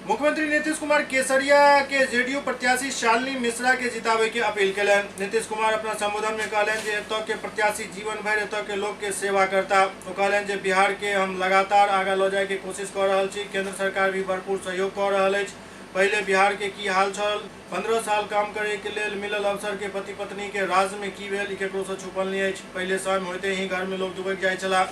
मुख्यमंत्री नीतीश कुमार केसरिया के जेडीयू प्रत्याशी शालिनी मिश्रा के जितावे के अपील कैलन। नीतीश कुमार अपना संबोधन में कहलन जे एतऽ के प्रत्याशी जीवन भर एतऽ के लोग के सेवा करता। वो कहलन जे बिहार के हम लगातार आगा लो जाए के कोशिश कर रहा छी, केंद्र सरकार भी भरपूर सहयोग कर रहा है। पहले बिहार के की हाल छल, 15 साल काम करे के लेल मिलल अवसर के पति पत्नी के राज में की भेल केकरो से छुपल नहीं है। पहले शाम होते ही घर में लोग डूबक जाय छला,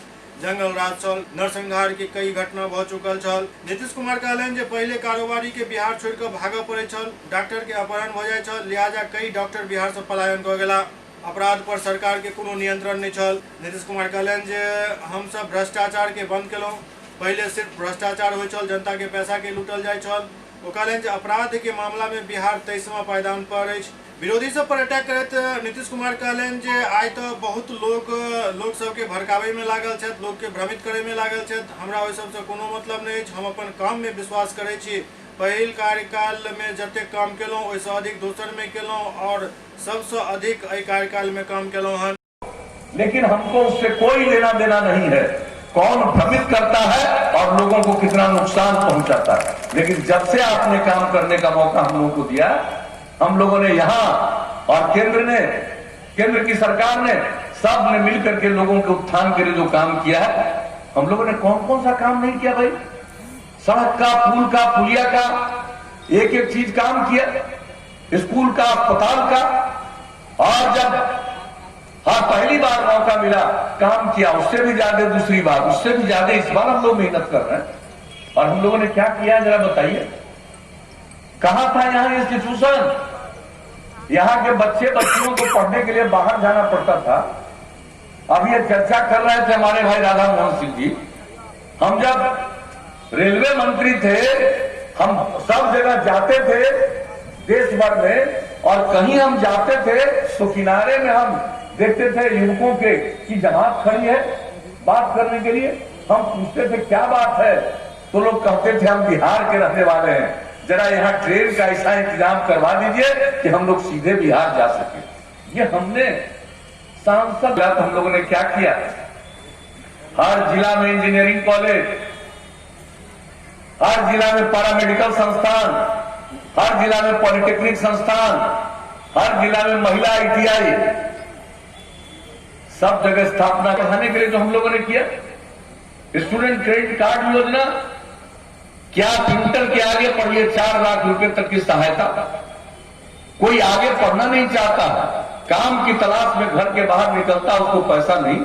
जंगल राज छल, नरसंहार के कई घटना भ चुकल छल। नीतीश कुमार कहलन जे पहले कारोबारी के बिहार छोड़ कर भागऽ पड़े छल, डॉक्टर के अपहरण भ जाय छल, लिहाजा कई डॉक्टर बिहार से पलायन क गेला। अपराध पर सरकार के कोनो नियंत्रण नहीं छल। नीतीश कुमार कहलन जे हम सब भ्रष्टाचार के बंद केलौं, पहले सिर्फ भ्रष्टाचार होय छल, जनता के पैसा के लूटल जाय छल। वो कहलन जे अपराध के मामला में बिहार 23वां पायदान पर अछि। विरोधी सब पर अटैक करत नीतीश कुमार कहलन जे आइ तो बहुत लोग सबके भड़कावे में लागल छथि, लोग के भ्रमित करे में लागल छथि। हमरा ओहि सबसे कोनो मतलब नहीं अछि, हम अपन काम में विश्वास करै छी। पहिल कार्यकाल में जते काम केलौं ओहिसँ अधिक दोसर में केलौं और सबसे अधिक एहि कार्यकाल में काम केलौं हन। लेकिन हमको उससे कोई लेना देना नहीं है कौन भ्रमित करता है और लोगों को कितना नुकसान पहुंचाता है। लेकिन जब से आपने काम करने का मौका हम लोगों को दिया, हम लोगों ने यहाँ और केंद्र की सरकार ने सब ने मिलकर के लोगों के उत्थान के लिए जो काम किया है, हम लोगों ने कौन कौन सा काम नहीं किया भाई। सड़क का, पुल का, पुलिया का, एक एक चीज काम किया, स्कूल का, अस्पताल का। और जब पहली बार मौका मिला काम किया, उससे भी ज्यादा दूसरी बार, उससे भी ज्यादा इस बार हम लोग मेहनत कर रहे हैं। और हम लोगों ने क्या किया जरा बताइए। कहां था यहाँ इंस्टीट्यूशन, यहाँ के बच्चियों को पढ़ने के लिए बाहर जाना पड़ता था। अब ये चर्चा कर रहे थे हमारे भाई राधा मोहन सिंह जी, हम जब रेलवे मंत्री थे हम सब जगह जाते थे देश भर में, और कहीं हम जाते थे तो किनारे में हम देखते थे युवकों के की जमात खड़ी है बात करने के लिए। हम पूछते थे क्या बात है, तो लोग कहते थे हम बिहार के रहने वाले हैं, जरा यहाँ ट्रेन का ऐसा इंतजाम करवा दीजिए कि हम लोग सीधे बिहार जा सके। ये हमने सांसद हम लोगों ने क्या किया, हर जिला में इंजीनियरिंग कॉलेज, हर जिला में पैरामेडिकल संस्थान, हर जिला में पॉलिटेक्निक संस्थान, हर जिला में महिला ITI, सब जगह स्थापना बढ़ाने के लिए जो हम लोगों ने किया। स्टूडेंट क्रेडिट कार्ड योजना, क्या इंटर के आगे पढ़िए 4 लाख रुपए तक की सहायता। कोई आगे पढ़ना नहीं चाहता, काम की तलाश में घर के बाहर निकलता, उसको पैसा नहीं।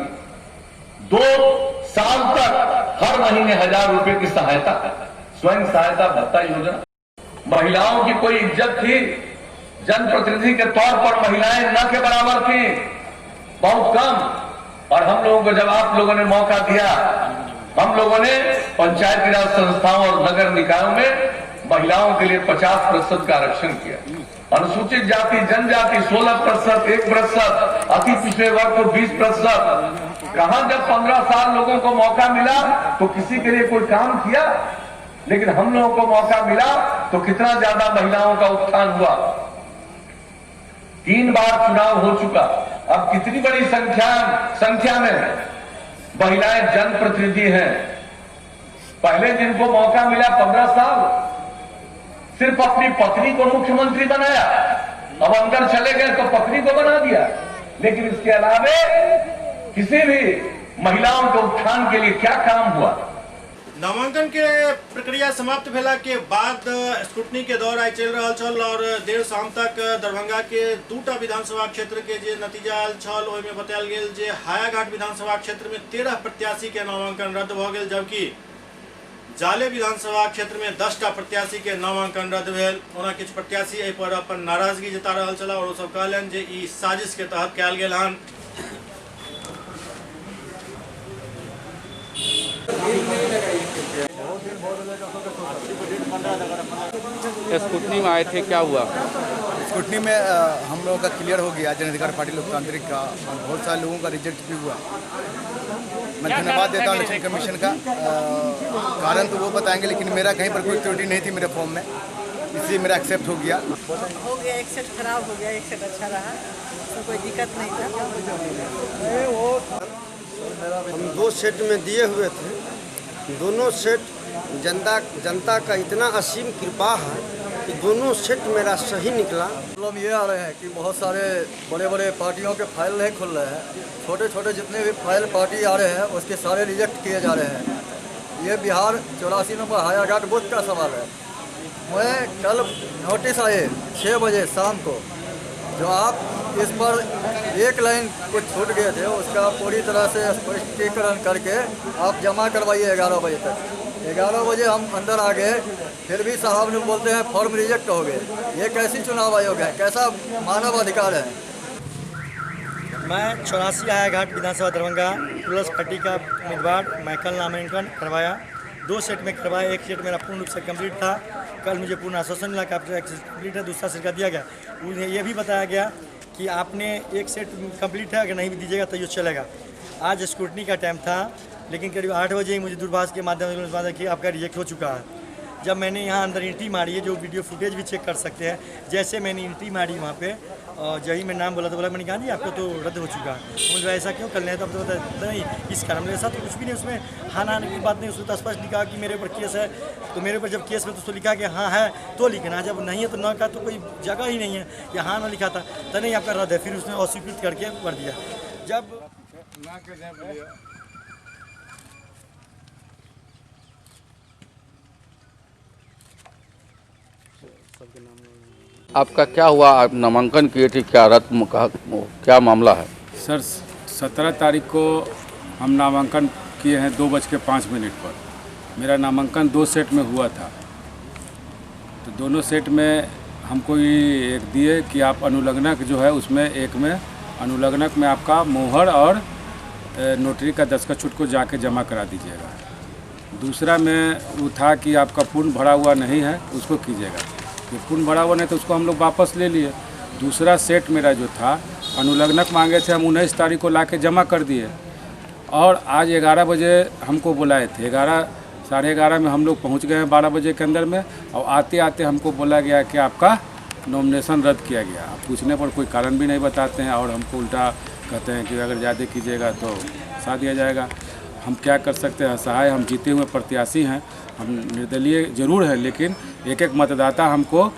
2 साल तक हर महीने 1000 रुपए की सहायता, स्वयं सहायता भत्ता योजना। महिलाओं की कोई इज्जत थी, जनप्रतिनिधि के तौर पर महिलाएं न के बराबर थी, बहुत कम। और हम लोगों को जब आप लोगों ने मौका दिया, हम लोगों ने पंचायती राज संस्थाओं और नगर निकायों में महिलाओं के लिए 50% का आरक्षण किया। अनुसूचित जाति जनजाति 16%, 1%, अति पिछड़े वर्ग को 20%। कहा जब 15 साल लोगों को मौका मिला तो किसी के लिए कोई काम किया, लेकिन हम लोगों को मौका मिला तो कितना ज्यादा महिलाओं का उत्थान हुआ। 3 बार चुनाव हो चुका, अब कितनी बड़ी संख्या में महिलाएं जनप्रतिनिधि हैं। पहले जिनको मौका मिला 15 साल, सिर्फ अपनी पत्नी को मुख्यमंत्री बनाया, अब अंदर चले गए तो पत्नी को बना दिया, लेकिन इसके अलावे किसी भी महिलाओं के उत्थान के लिए क्या काम हुआ। नामांकन के प्रक्रिया समाप्त भेला के बाद स्क्रूटनी के दौर आई चल रहा छल और देर शाम तक दरभंगा के 2टा विधानसभा क्षेत्र के जे नतीजा आयल छल ओहि में बतायल गेल जे हायाघाट विधानसभा क्षेत्र में 13 प्रत्याशी के नामांकन रद्द भ गेल, जबकि जाले विधानसभा क्षेत्र में 10टा प्रत्याशी के नामांकन रद्द भेल। ओना किछु प्रत्याशी एहि पर अपन नाराजगी जता रहल छला और ओ सब कहलन जे ई साजिश के तहत कयल गेल हन। स्कूटनी में आए थे, क्या हुआ? स्क्रूटनी में हम लोगों का क्लियर हो गया, जन अधिकार पार्टी लोकतांत्रिक का, और बहुत सारे लोगों का रिजेक्ट भी हुआ। मैं धन्यवाद देता हूँ इलेक्शन कमीशन का। कारण तो वो बताएंगे, लेकिन मेरा कहीं पर कोई त्रुटि नहीं थी मेरे फॉर्म में, इसलिए मेरा एक्सेप्ट हो गया। हो गया, एक सेट खराब हो गया, एक सेट अच्छा रहा, तो कोई दिक्कत नहीं था। हम 2 सेट में दिए हुए थे, दोनों सेट जनता का इतना असीम कृपा है कि दोनों सेट मेरा सही निकला। प्रॉब्लम ये आ रहे हैं कि बहुत सारे बड़े बड़े पार्टियों के फाइल नहीं खुल रहे हैं, छोटे छोटे जितने भी फाइल पार्टी आ रहे हैं उसके सारे रिजेक्ट किए जा रहे हैं। ये बिहार 84 नंबर हायाघाट बूथ का सवाल है। मैं कल नोटिस आए 6 बजे शाम को, जो आप इस पर एक लाइन कुछ छूट गए थे उसका पूरी तरह से स्पष्टीकरण करके आप जमा करवाइए 11 बजे तक। 11 बजे हम अंदर आ गए, फिर भी साहब ने बोलते हैं फॉर्म रिजेक्ट हो गए। ये कैसी चुनाव आयोग है, कैसा मानव अधिकार है? मैं 84 हायाघाट विधानसभा दरभंगा प्लस पार्टी का उम्मीदवार मैं कल नामांकन करवाया। 2 सेट में करवाया, एक सेट मेरा पूर्ण रूप से कंप्लीट था। कल मुझे पूर्ण आश्वासन मिला कि आपका कंप्लीट है, दूसरा सेट का दिया गया। उन्हें यह भी बताया गया कि आपने एक सेट कंप्लीट है, अगर नहीं भी दीजिएगा तो ये चलेगा। आज स्क्रूटनी का टाइम था, लेकिन करीब 8 बजे ही मुझे दूरभाष के माध्यम से कि आपका रिजेक्ट हो चुका है। जब मैंने यहाँ अंदर एंट्री मारी है, जो वीडियो फुटेज भी चेक कर सकते हैं, जैसे मैंने एंट्री मारी वहाँ पे जही मैं नाम बोला तो बोला, मैंने कहा जी आपको तो रद्द हो चुका है। मुझे ऐसा क्यों कर लें, तो अब तो नहीं इस कारण मेरे साथ तो कुछ भी नहीं, उसमें हाँ ना की बात नहीं, उसमें तो स्पष्ट लिखा कि मेरे ऊपर केस है। तो मेरे ऊपर जब केस में तो उसको लिखा कि हाँ है तो लिखना, जब नहीं है तो ना का, तो कोई जगह ही नहीं है कि हाँ ना लिखा था तो नहीं आपका रद्द है। फिर उसने अस्वीकृत करके कर दिया। जब आपका क्या हुआ, आप नामांकन किए थे, क्या रद्द का क्या मामला है? सर 17 तारीख को हम नामांकन किए हैं 2:05 पर। मेरा नामांकन 2 सेट में हुआ था, तो दोनों सेट में हमको ये एक दिए कि आप अनुलग्नक जो है उसमें एक में अनुलग्नक में आपका मोहर और नोटरी का दस्तखत छुट को जाके जमा करा दीजिएगा। दूसरा में वो था कि आपका पूर्ण भरा हुआ नहीं है, उसको कीजिएगा। पूर्ण भरा हुआ नहीं तो उसको हम लोग वापस ले लिए। दूसरा सेट मेरा जो था अनुलग्नक मांगे थे, हम 19 तारीख को लाके जमा कर दिए। और आज 11 बजे हमको बुलाए थे, 11 साढ़े 11 में हम लोग पहुंच गए हैं 12 बजे के अंदर में। और आते आते हमको बोला गया कि आपका नॉमिनेशन रद्द किया गया। आप पूछने पर कोई कारण भी नहीं बताते हैं और हमको उल्टा कहते हैं कि अगर ज़्यादा कीजिएगा तो साथ दिया जाएगा। हम क्या कर सकते हैं, असहाय। हम जीते हुए प्रत्याशी हैं, हम निर्दलीय जरूर हैं, लेकिन एक एक मतदाता हमको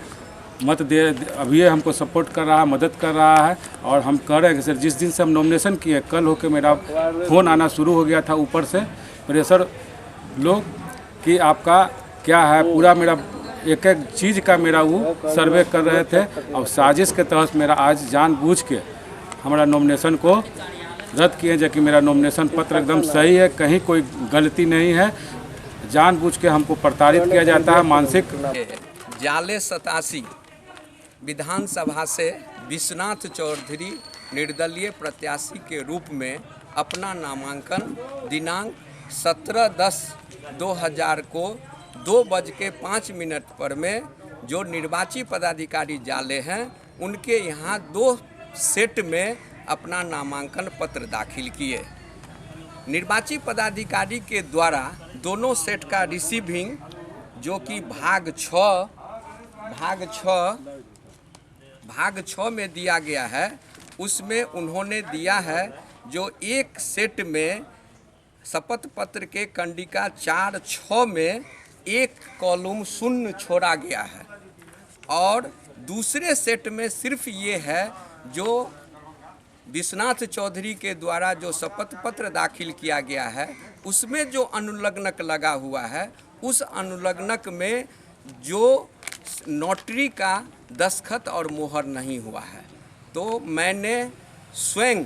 मत दे अभी हमको सपोर्ट कर रहा है, मदद कर रहा है। और हम कह रहे हैं कि सर जिस दिन से हम नॉमिनेशन किए, कल होकर मेरा फ़ोन आना शुरू हो गया था ऊपर से प्रेशर लोग कि आपका क्या है, पूरा मेरा एक एक चीज़ का मेरा वो सर्वे कर रहे थे। और साजिश के तहत मेरा आज जानबूझ के हमारा नॉमिनेशन को रद्द किए, जबकि मेरा नॉमिनेशन पत्र एकदम सही है, कहीं कोई गलती नहीं है। जानबूझ के हमको प्रताड़ित किया जाता है, मानसिक। जाले 87 विधानसभा से विश्वनाथ चौधरी निर्दलीय प्रत्याशी के रूप में अपना नामांकन दिनांक 17/10/2000 को 2:05 पर में जो निर्वाची पदाधिकारी जाले हैं उनके यहाँ 2 सेट में अपना नामांकन पत्र दाखिल किए। निर्वाची पदाधिकारी के द्वारा दोनों सेट का रिसीविंग जो कि भाग 6 में दिया गया है, उसमें उन्होंने दिया है जो एक सेट में शपथ पत्र के कंडिका 4-6 में एक कॉलम शून्य छोड़ा गया है। और दूसरे सेट में सिर्फ ये है जो विश्वनाथ चौधरी के द्वारा जो शपथ पत्र दाखिल किया गया है उसमें जो अनुलग्नक लगा हुआ है, उस अनुलग्नक में जो नोटरी का दस्तखत और मोहर नहीं हुआ है। तो मैंने स्वयं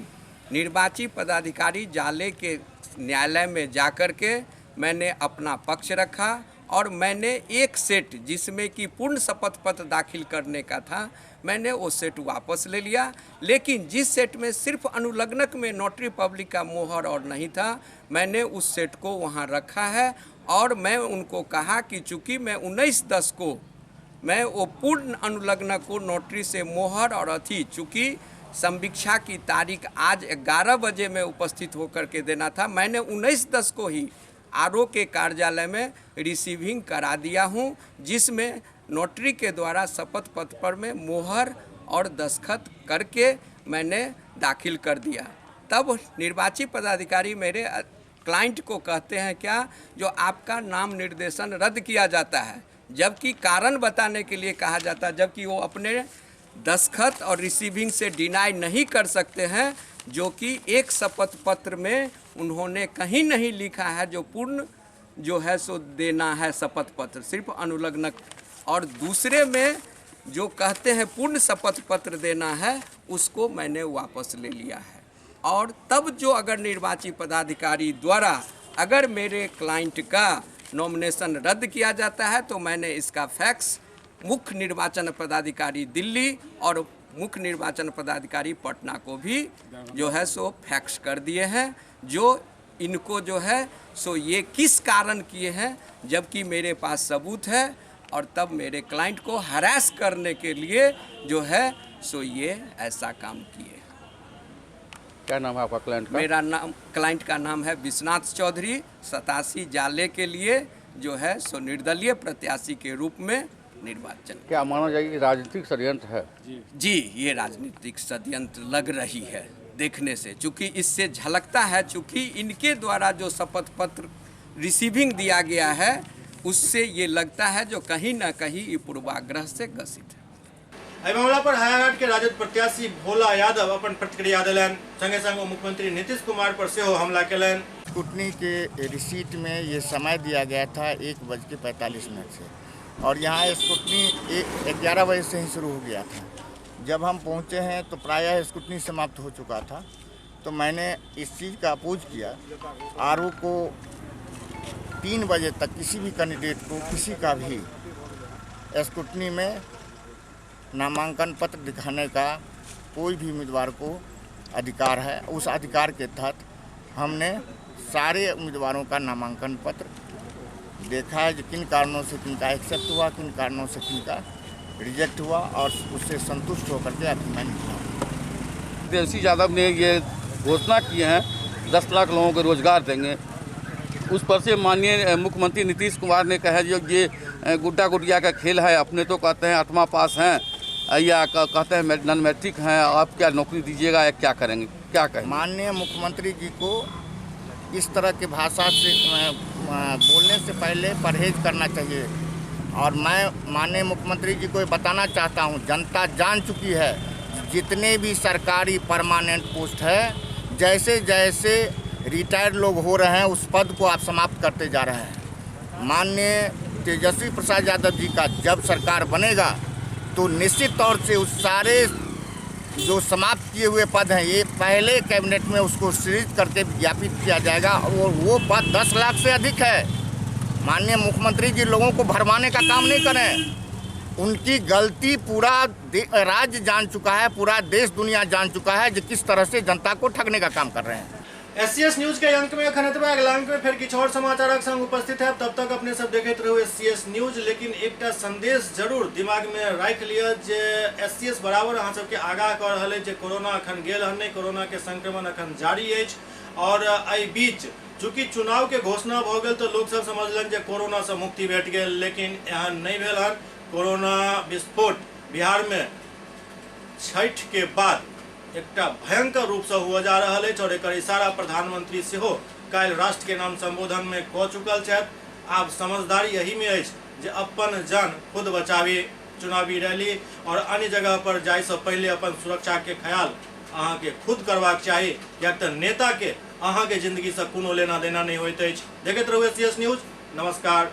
निर्वाची पदाधिकारी जाले के न्यायालय में जाकर के मैंने अपना पक्ष रखा और मैंने एक सेट जिसमें कि पूर्ण शपथ पत्र दाखिल करने का था, मैंने वो सेट वापस ले लिया। लेकिन जिस सेट में सिर्फ अनुलग्नक में नोटरी पब्लिक का मोहर और नहीं था, मैंने उस सेट को वहाँ रखा है। और मैं उनको कहा कि चूँकि मैं 19/10 को मैं वो पूर्ण अनुलग्न को नोटरी से मोहर और अथी, चूँकि संवीक्षा की तारीख आज 11 बजे में उपस्थित होकर के देना था, मैंने 19/10 को ही आरओ के कार्यालय में रिसीविंग करा दिया हूं, जिसमें नोटरी के द्वारा शपथ पत्र पर में मोहर और दस्तखत करके मैंने दाखिल कर दिया। तब निर्वाचित पदाधिकारी मेरे क्लाइंट को कहते हैं क्या, जो आपका नाम निर्देशन रद्द किया जाता है, जबकि कारण बताने के लिए कहा जाता है, जबकि वो अपने दस्तखत और रिसीविंग से डिनाई नहीं कर सकते हैं, जो कि एक शपथ पत्र में उन्होंने कहीं नहीं लिखा है जो पूर्ण जो है सो देना है शपथ पत्र, सिर्फ अनुलग्न, और दूसरे में जो कहते हैं पूर्ण शपथ पत्र देना है, उसको मैंने वापस ले लिया है। और तब जो अगर निर्वाचित पदाधिकारी द्वारा अगर मेरे क्लाइंट का नॉमिनेशन रद्द किया जाता है, तो मैंने इसका फैक्स मुख्य निर्वाचन पदाधिकारी दिल्ली और मुख्य निर्वाचन पदाधिकारी पटना को भी जो है सो फैक्स कर दिए हैं, जो इनको जो है सो ये किस कारण किए हैं, जबकि मेरे पास सबूत है, और तब मेरे क्लाइंट को हरास करने के लिए जो है सो ये ऐसा काम किए। क्या नाम है आपका क्लाइंट का? मेरा नाम, क्लाइंट का नाम है विश्वनाथ चौधरी। 87 जाले के लिए जो है सो निर्दलीय प्रत्याशी के रूप में निर्वाचन। क्या माना जाए कि राजनीतिक षड्यंत्र है? जी, ये राजनीतिक षड्यंत्र लग रही है देखने से, चूँकि इससे झलकता है, चूँकि इनके द्वारा जो शपथ पत्र रिसीविंग दिया गया है, उससे ये लगता है जो कहीं ना कहीं ये पूर्वाग्रह से ग्रसित है। एहि मामला पर हायाघाट के राजद प्रत्याशी भोला यादव अपन प्रतिक्रिया दिलन, संगे संग मुख्यमंत्री नीतीश कुमार पर सेहो हमला केलन। स्कूटनी के रिसीट में ये समय दिया गया था 1:45 से, और यहाँ स्कूटनी 11 बजे से ही शुरू हो गया था। जब हम पहुँचे हैं तो प्रायः स्कूटनी समाप्त हो चुका था, तो मैंने इस चीज़ का अपोज किया। आरओ को 3 बजे तक किसी भी कैंडिडेट को, किसी का भी स्कूटनी में नामांकन पत्र दिखाने का कोई भी उम्मीदवार को अधिकार है। उस अधिकार के तहत हमने सारे उम्मीदवारों का नामांकन पत्र देखा है, जो किन कारणों से किनका एक्सेप्ट हुआ, किन कारणों से किनका रिजेक्ट हुआ, और उससे संतुष्ट होकर के अभी मैं निकला। तेजस्वी यादव ने ये घोषणा की है 10 लाख लोगों को रोजगार देंगे, उस पर से माननीय मुख्यमंत्री नीतीश कुमार ने कहा जो ये गुड्डा गुड़िया का खेल है, अपने तो कहते हैं 8वां पास हैं या कहते हैं नॉन मैट्रिक हैं, आप क्या नौकरी दीजिएगा या क्या करेंगे, क्या कहें? माननीय मुख्यमंत्री जी को इस तरह की भाषा से बोलने से पहले परहेज करना चाहिए, और मैं माननीय मुख्यमंत्री जी को बताना चाहता हूं, जनता जान चुकी है जितने भी सरकारी परमानेंट पोस्ट है, जैसे जैसे रिटायर्ड लोग हो रहे हैं उस पद को आप समाप्त करते जा रहे हैं। माननीय तेजस्वी प्रसाद यादव जी का जब सरकार बनेगा तो निश्चित तौर से उस सारे जो समाप्त किए हुए पद हैं, ये पहले कैबिनेट में उसको सृजित करके विज्ञापित किया जाएगा, और वो पद 10 लाख से अधिक है। माननीय मुख्यमंत्री जी लोगों को भरमाने का काम नहीं करें, उनकी गलती पूरा राज्य जान चुका है, पूरा देश दुनिया जान चुका है कि किस तरह से जनता को ठगने का काम कर रहे हैं। SCS न्यूज के अंक में अगला अंक में फिर किछु और समाचारक संग उपस्थित है। तब तक अपने सब देखते रहो SCS न्यूज, लेकिन एक संदेश जरूर दिमाग में रख लिया जे SCS बराबर अहाँ सबके आगाह कर रहा है जे कोरोना अखन गेल हन नहीं, कोरोना के संक्रमण अखन जारी है, और एहि बीच चूँकि चुनाव के घोषणा भ गेल तो लोग सब समझलन जे कोरोना से मुक्ति भेट गेल, लेकिन एहन नहीं भेल हन। कोरोना विस्फोट बिहार में छठ के बाद एक भयंकर रूप से हुआ जा रहा है, और एक इशारा प्रधानमंत्री सेहो काल्हि राष्ट्र के नाम संबोधन में कह चुकल छथि। आब समझदारी यही में अछि जे अपन जान खुद बचावी। चुनावी रैली और अन्य जगह पर जाय से पहले अपन सुरक्षा के ख्याल अहाँ के खुद करबाक चाही, कियाक तऽ नेता के अहाँ के जिंदगी से कोनो लेना देना नहीं होइत अछि। देखैत रहू SCS न्यूज। नमस्कार।